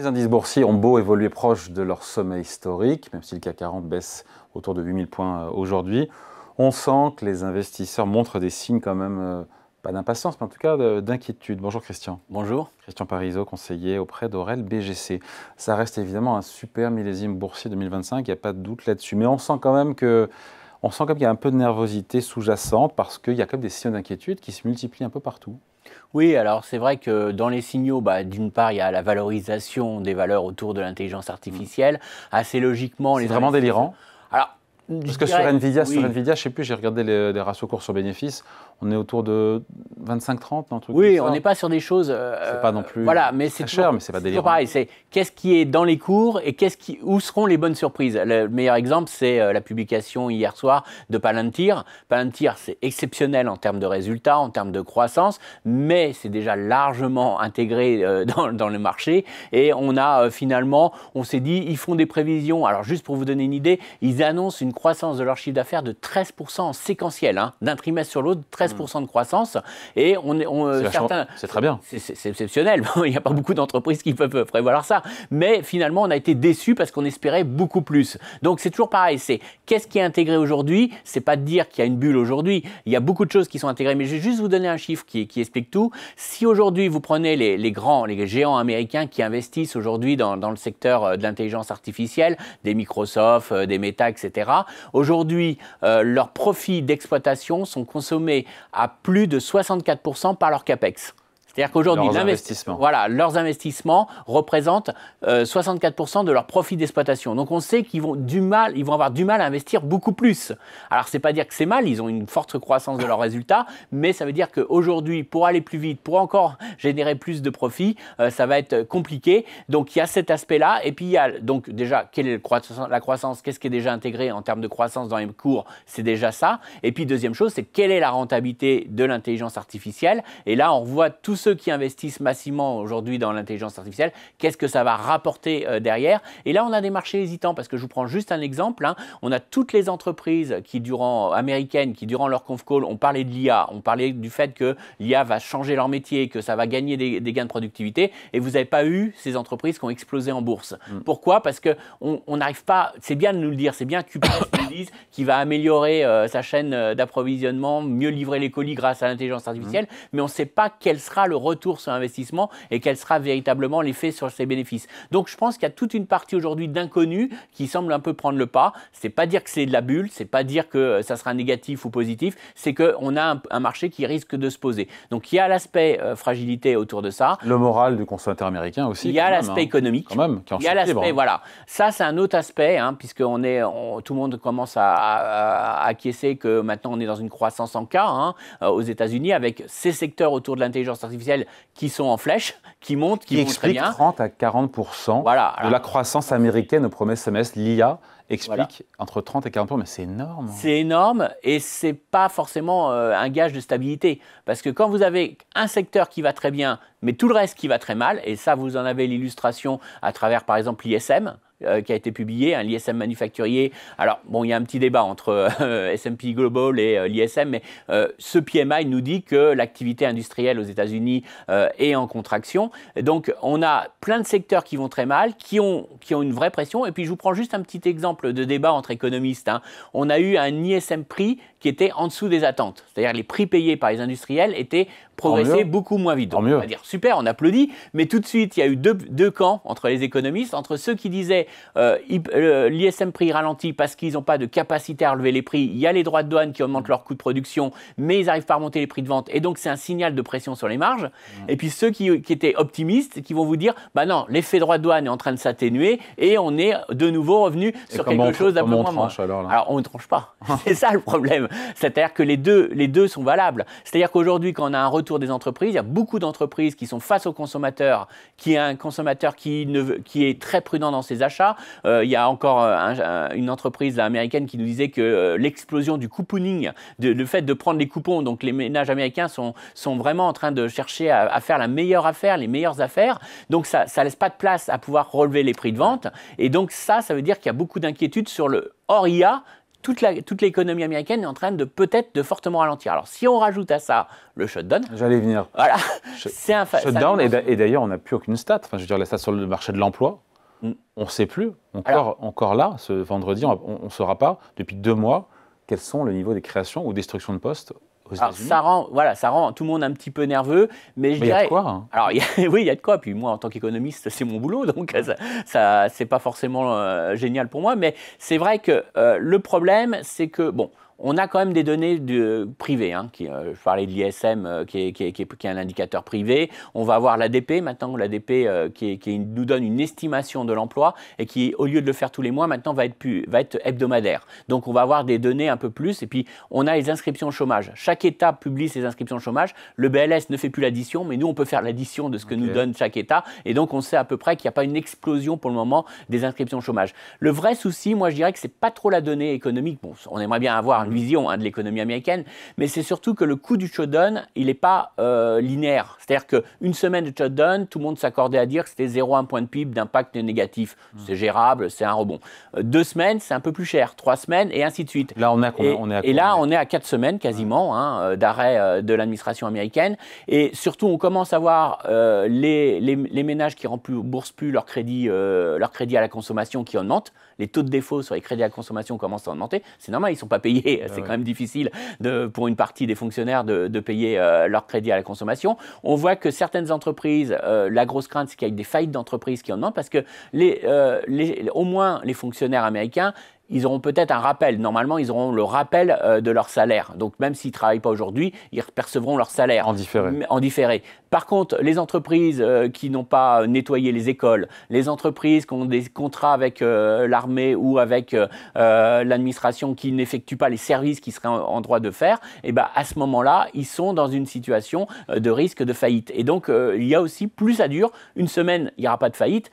Les indices boursiers ont beau évoluer proche de leur sommet historique, même si le CAC 40 baisse autour de 8000 points aujourd'hui, on sent que les investisseurs montrent des signes quand même, pas d'impatience, mais en tout cas d'inquiétude. Bonjour Christian. Bonjour. Christian Parizeau, conseiller auprès d'Aurel BGC. Ça reste évidemment un super millésime boursier 2025, il n'y a pas de doute là-dessus, mais on sent quand même qu'il y a un peu de nervosité sous-jacente parce qu'il y a quand même des signaux d'inquiétude qui se multiplient un peu partout. Oui, alors c'est vrai que dans les signaux, d'une part, il y a la valorisation des valeurs autour de l'intelligence artificielle. Assez logiquement, c'est vraiment délirant. Alors, parce que sur Nvidia, je ne sais plus, j'ai regardé les ratios cours sur bénéfices, on est autour de 25-30, un truc oui, comme ça. On n'est pas sur des choses. C'est pas non plus voilà, mais c'est très cher, mais c'est pas délirant. Pareil, c'est qu'est-ce qui est dans les cours et où seront les bonnes surprises. Le meilleur exemple, c'est la publication hier soir de Palantir. Palantir, c'est exceptionnel en termes de résultats, en termes de croissance, mais c'est déjà largement intégré dans le marché. Et on a finalement, on s'est dit, ils font des prévisions. Alors juste pour vous donner une idée, ils annoncent une croissance de leur chiffre d'affaires de 13% en séquentiel, d'un trimestre sur l'autre, 13% de croissance. Et c'est très bien. C'est exceptionnel. Il n'y a pas beaucoup d'entreprises qui peuvent prévoir ça. Mais finalement, on a été déçus parce qu'on espérait beaucoup plus. Donc c'est toujours pareil. C'est qu'est-ce qui est intégré aujourd'hui? C'est pas de dire qu'il y a une bulle aujourd'hui. Il y a beaucoup de choses qui sont intégrées. Mais je vais juste vous donner un chiffre qui explique tout. Si aujourd'hui vous prenez les géants américains qui investissent aujourd'hui dans le secteur de l'intelligence artificielle, des Microsoft, des Meta, etc. Aujourd'hui, leurs profits d'exploitation sont consommés à plus de 64% par leur CAPEX. C'est-à-dire qu'aujourd'hui, leurs investissements représentent 64% de leur profit d'exploitation. Donc on sait qu'ils vont avoir du mal à investir beaucoup plus. Alors c'est pas dire que c'est mal, ils ont une forte croissance de leurs résultats, mais ça veut dire qu'aujourd'hui, pour aller plus vite, pour encore générer plus de profits, ça va être compliqué. Donc il y a cet aspect-là. Et puis il y a donc déjà quelle est la croissance, qu'est-ce qui est déjà intégré en termes de croissance dans les cours, c'est déjà ça. Et puis deuxième chose, c'est quelle est la rentabilité de l'intelligence artificielle. Et là, on voit tous ceux qui investissent massivement aujourd'hui dans l'intelligence artificielle, qu'est-ce que ça va rapporter derrière. Et là, on a des marchés hésitants parce que je vous prends juste un exemple. On a toutes les entreprises américaines qui, durant leur conf call, ont parlé de l'IA, ont parlé du fait que l'IA va changer leur métier, que ça va gagner des gains de productivité. Et vous n'avez pas eu ces entreprises qui ont explosé en bourse. Pourquoi? Parce qu'on n'arrive pas, c'est bien de nous le dire, c'est bien qu'UPS nous dise qu'il va améliorer sa chaîne d'approvisionnement, mieux livrer les colis grâce à l'intelligence artificielle, mais on ne sait pas quel sera le retour sur investissement et quel sera véritablement l'effet sur ses bénéfices. Donc je pense qu'il y a toute une partie aujourd'hui d'inconnus qui semble un peu prendre le pas. C'est pas dire que c'est de la bulle, c'est pas dire que ça sera négatif ou positif, c'est qu'on a un marché qui risque de se poser. Donc il y a l'aspect fragilité autour de ça. Le moral du consommateur américain aussi. Il y a l'aspect économique. Quand même, il y a l'aspect, voilà. Ça, c'est un autre aspect, puisque tout le monde commence à acquiescer que maintenant on est dans une croissance en K aux États-Unis avec ces secteurs autour de l'intelligence artificielle qui sont en flèche, qui montent, qui vont très bien. 30 à 40% de la croissance américaine au premier semestre. L'IA explique entre 30 et 40%, mais c'est énorme. C'est énorme et ce n'est pas forcément un gage de stabilité. Parce que quand vous avez un secteur qui va très bien, mais tout le reste qui va très mal, et ça vous en avez l'illustration à travers par exemple l'ISM, qui a été publié, l'ISM manufacturier. Alors, bon, il y a un petit débat entre S&P Global et l'ISM, mais ce PMI nous dit que l'activité industrielle aux États-Unis est en contraction. Donc, on a plein de secteurs qui vont très mal, qui ont une vraie pression. Et puis, je vous prends juste un petit exemple de débat entre économistes. On a eu un ISM prix qui était en dessous des attentes. C'est-à-dire les prix payés par les industriels étaient progressés beaucoup moins vite. Donc, on va dire super, on applaudit, mais tout de suite, il y a eu deux camps entre les économistes, entre ceux qui disaient l'ISM prix ralentit parce qu'ils n'ont pas de capacité à relever les prix, il y a les droits de douane qui augmentent leur coût de production, mais ils n'arrivent pas à remonter les prix de vente, et donc c'est un signal de pression sur les marges. Et puis ceux qui étaient optimistes, qui vont vous dire, bah non, l'effet droit de douane est en train de s'atténuer, et on est de nouveau revenu sur quelque chose d'un peu moins. Alors on ne tranche pas, c'est ça le problème. C'est-à-dire que les deux sont valables. C'est-à-dire qu'aujourd'hui, quand on a un retour des entreprises, il y a beaucoup d'entreprises qui sont face au consommateur, qui est un consommateur qui est très prudent dans ses achats. Il y a encore une entreprise américaine qui nous disait que l'explosion du couponing, le fait de prendre les coupons, donc les ménages américains sont vraiment en train de chercher à faire la meilleure affaire, les meilleures affaires. Donc ça laisse pas de place à pouvoir relever les prix de vente. Et donc ça veut dire qu'il y a beaucoup d'inquiétudes sur le hors IA. toute l'économie américaine est en train de peut-être de fortement ralentir. Alors, si on rajoute à ça le shutdown… J'allais venir. Voilà, c'est un… Shutdown, et d'ailleurs, on n'a plus aucune stat. Enfin, je veux dire, la stat sur le marché de l'emploi, on ne sait plus. Encore là, ce vendredi, on ne saura pas, depuis 2 mois, quels sont le niveau des créations ou destructions de postes aux États-Unis. Ça rend tout le monde un petit peu nerveux, mais je dirais… il y a de quoi, hein. Alors, oui, il y a de quoi. Puis moi, en tant qu'économiste, c'est mon boulot, donc ça c'est pas forcément génial pour moi. Mais c'est vrai que le problème, c'est que, bon, on a quand même des données privées. Hein, je parlais de l'ISM, qui est un indicateur privé. On va avoir l'ADP maintenant, l'ADP qui nous donne une estimation de l'emploi et qui, au lieu de le faire tous les mois, maintenant va être hebdomadaire. Donc, on va avoir des données un peu plus. Et puis, on a les inscriptions au chômage. Chaque État publie ses inscriptions au chômage. Le BLS ne fait plus l'addition, mais nous, on peut faire l'addition de ce que nous donne chaque État. Et donc, on sait à peu près qu'il n'y a pas une explosion pour le moment des inscriptions au chômage. Le vrai souci, moi, je dirais que ce n'est pas trop la donnée économique. Bon, on aimerait bien avoir une vision de l'économie américaine, mais c'est surtout que le coût du shutdown, il n'est pas linéaire. C'est-à-dire qu'une semaine de shutdown, tout le monde s'accordait à dire que c'était 0,1 point de PIB d'impact négatif. C'est gérable, c'est un rebond. 2 semaines, c'est un peu plus cher. 3 semaines, et ainsi de suite. Là, on est à 4 semaines quasiment d'arrêt de l'administration américaine. Et surtout, on commence à voir les ménages qui ne remboursent plus leur crédit à la consommation qui augmente. Les taux de défaut sur les crédits à la consommation commencent à augmenter. C'est normal, ils ne sont pas payés. C'est quand même difficile pour une partie des fonctionnaires de payer leur crédit à la consommation. On voit que certaines entreprises, la grosse crainte, c'est qu'il y ait des faillites d'entreprises qui augmentent parce que au moins les fonctionnaires américains, ils auront peut-être un rappel. Normalement, ils auront le rappel de leur salaire. Donc, même s'ils ne travaillent pas aujourd'hui, ils percevront leur salaire. En différé. Par contre, les entreprises qui n'ont pas nettoyé les écoles, les entreprises qui ont des contrats avec l'armée ou avec l'administration qui n'effectuent pas les services qu'ils seraient en droit de faire, et ben, à ce moment-là, ils sont dans une situation de risque de faillite. Et donc, il y a aussi, plus ça dure, une semaine, il n'y aura pas de faillite.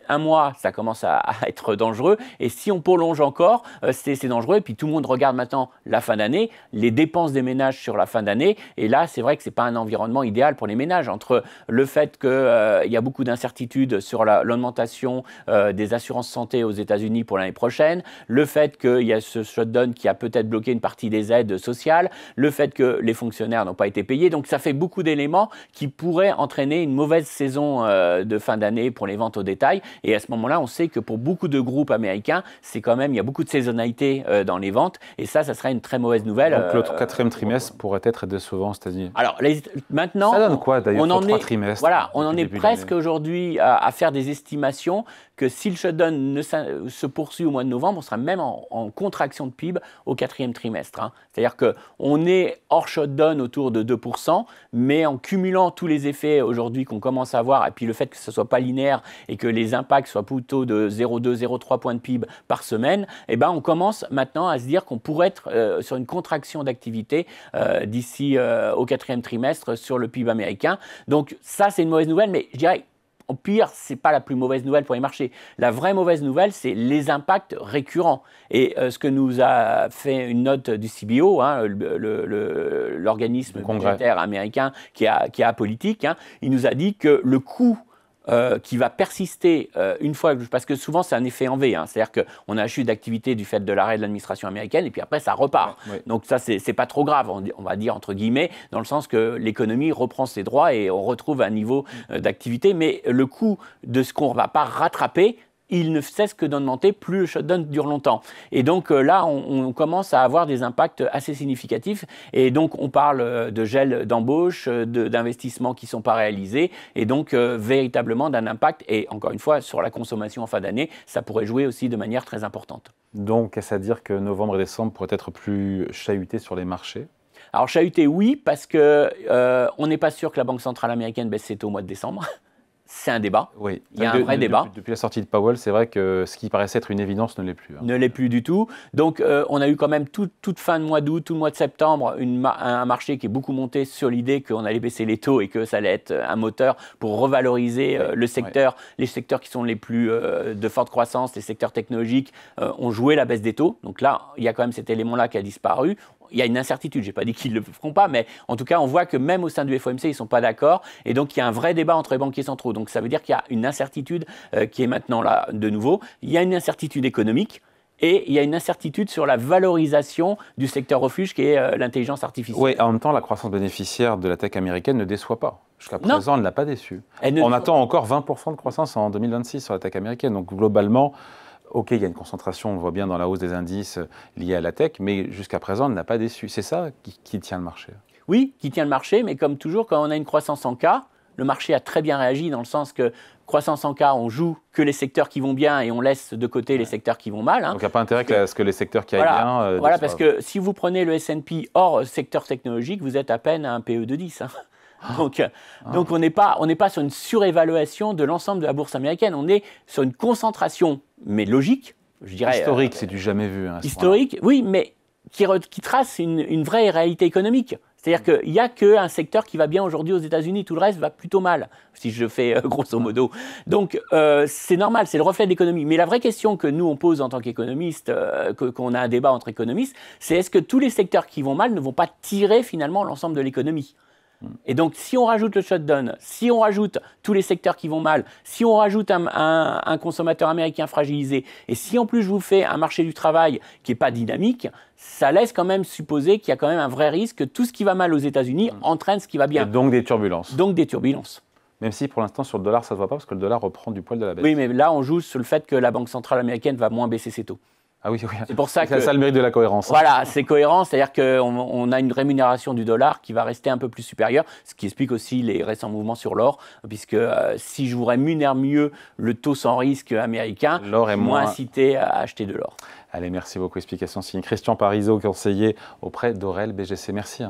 1 mois, ça commence à être dangereux. Et si on prolonge encore, c'est dangereux. Et puis tout le monde regarde maintenant la fin d'année, les dépenses des ménages sur la fin d'année. Et là, c'est vrai que ce n'est pas un environnement idéal pour les ménages. Entre le fait qu'il y a beaucoup d'incertitudes sur l'augmentation des assurances santé aux États-Unis pour l'année prochaine, le fait qu'il y a ce shutdown qui a peut-être bloqué une partie des aides sociales, le fait que les fonctionnaires n'ont pas été payés. Donc ça fait beaucoup d'éléments qui pourraient entraîner une mauvaise saison de fin d'année pour les ventes au détail. Et à ce moment-là, on sait que pour beaucoup de groupes américains, c'est quand même, il y a beaucoup de saisonnalité dans les ventes. Et ça serait une très mauvaise nouvelle. Donc le 4e trimestre pourrait être décevant aux États-Unis. Alors maintenant, ça donne quoi d'ailleurs pour 3 trimestres? Voilà, on en est presque aujourd'hui à faire des estimations que si le shutdown se poursuit au mois de novembre, on sera même en contraction de PIB au 4e trimestre. Hein. C'est-à-dire qu'on est hors shutdown autour de 2%, mais en cumulant tous les effets aujourd'hui qu'on commence à voir, et puis le fait que ce ne soit pas linéaire et que les impacts soient plutôt de 0,2, 0,3 points de PIB par semaine, eh ben on commence maintenant à se dire qu'on pourrait être sur une contraction d'activité d'ici au 4e trimestre sur le PIB américain. Donc ça, c'est une mauvaise nouvelle, mais je dirais au pire, ce n'est pas la plus mauvaise nouvelle pour les marchés. La vraie mauvaise nouvelle, c'est les impacts récurrents. Et ce que nous a fait une note du CBO, hein, l'organisme budgétaire américain qui est apolitique, hein, il nous a dit que le coût qui va persister une fois, parce que souvent c'est un effet en V, hein, c'est-à-dire qu'on a une chute d'activité du fait de l'arrêt de l'administration américaine et puis après ça repart. Ouais. Donc ça c'est pas trop grave, on va dire entre guillemets, dans le sens que l'économie reprend ses droits et on retrouve un niveau d'activité, mais le coût de ce qu'on ne va pas rattraper, il ne cesse que d'augmenter, plus le shutdown dure longtemps. Et donc là, on commence à avoir des impacts assez significatifs. Et donc, on parle de gel d'embauche, d'investissements qui ne sont pas réalisés, et donc véritablement d'un impact. Et encore une fois, sur la consommation en fin d'année, ça pourrait jouer aussi de manière très importante. Donc, est-ce à dire que novembre et décembre pourraient être plus chahutés sur les marchés ? Alors, chahutés, oui, parce qu'on n'est pas sûr que la Banque centrale américaine baisse ses taux au mois de décembre. C'est un débat. Oui. Il y a un vrai débat. Depuis la sortie de Powell, c'est vrai que ce qui paraissait être une évidence ne l'est plus. Hein. Ne l'est plus du tout. Donc, on a eu quand même toute fin de mois d'août, tout le mois de septembre, un marché qui est beaucoup monté sur l'idée qu'on allait baisser les taux et que ça allait être un moteur pour revaloriser le secteur. Ouais. Les secteurs qui sont les plus de forte croissance, les secteurs technologiques, ont joué la baisse des taux. Donc là, il y a quand même cet élément-là qui a disparu. Il y a une incertitude, je n'ai pas dit qu'ils ne le feront pas, mais en tout cas, on voit que même au sein du FOMC, ils ne sont pas d'accord. Et donc, il y a un vrai débat entre les banquiers centraux. Donc, ça veut dire qu'il y a une incertitude qui est maintenant là de nouveau. Il y a une incertitude économique. et il y a une incertitude sur la valorisation du secteur refuge qui est l'intelligence artificielle. Oui, en même temps, la croissance bénéficiaire de la tech américaine ne déçoit pas. Jusqu'à présent, elle n'a pas déçu. On attend encore 20% de croissance en 2026 sur la tech américaine. Donc globalement, OK, il y a une concentration, on le voit bien dans la hausse des indices liés à la tech, mais jusqu'à présent, elle n'a pas déçu. C'est ça qui tient le marché. Oui, qui tient le marché, mais comme toujours, quand on a une croissance en K, le marché a très bien réagi dans le sens que croissance en K, on joue que les secteurs qui vont bien et on laisse de côté les secteurs qui vont mal. Donc il n'y a pas intérêt à ce que les secteurs qui aillent bien... voilà, parce que si vous prenez le S&P hors secteur technologique, vous êtes à peine à un PE de 10. Donc on n'est pas sur une surévaluation de l'ensemble de la bourse américaine, on est sur une concentration, mais logique, je dirais... Historique, c'est du jamais vu. Hein, historique, oui, mais qui trace une vraie réalité économique. C'est-à-dire qu'il n'y a qu'un secteur qui va bien aujourd'hui aux États-Unis, tout le reste va plutôt mal, si je fais grosso modo. Donc c'est normal, c'est le reflet de l'économie. Mais la vraie question que nous on pose en tant qu'économistes, qu'on a un débat entre économistes, c'est est-ce que tous les secteurs qui vont mal ne vont pas tirer finalement l'ensemble de l'économie ? Et donc, si on rajoute le shutdown, si on rajoute tous les secteurs qui vont mal, si on rajoute un consommateur américain fragilisé, et si en plus je vous fais un marché du travail qui n'est pas dynamique, ça laisse quand même supposer qu'il y a quand même un vrai risque que tout ce qui va mal aux États-Unis entraîne ce qui va bien. Et donc des turbulences. Donc des turbulences. Même si pour l'instant sur le dollar ça ne se voit pas parce que le dollar reprend du poil de la baisse. Oui, mais là on joue sur le fait que la Banque centrale américaine va moins baisser ses taux. Ah oui, oui. C'est pour ça que... C'est ça le mérite de la cohérence. Voilà, c'est cohérent, c'est-à-dire qu'on a une rémunération du dollar qui va rester un peu plus supérieure, ce qui explique aussi les récents mouvements sur l'or, puisque si je vous rémunère mieux le taux sans risque américain, l'or est moins incité à acheter de l'or. Allez, merci beaucoup. Explication signée Christian Parizeau, conseiller auprès d'Aurel BGC. Merci.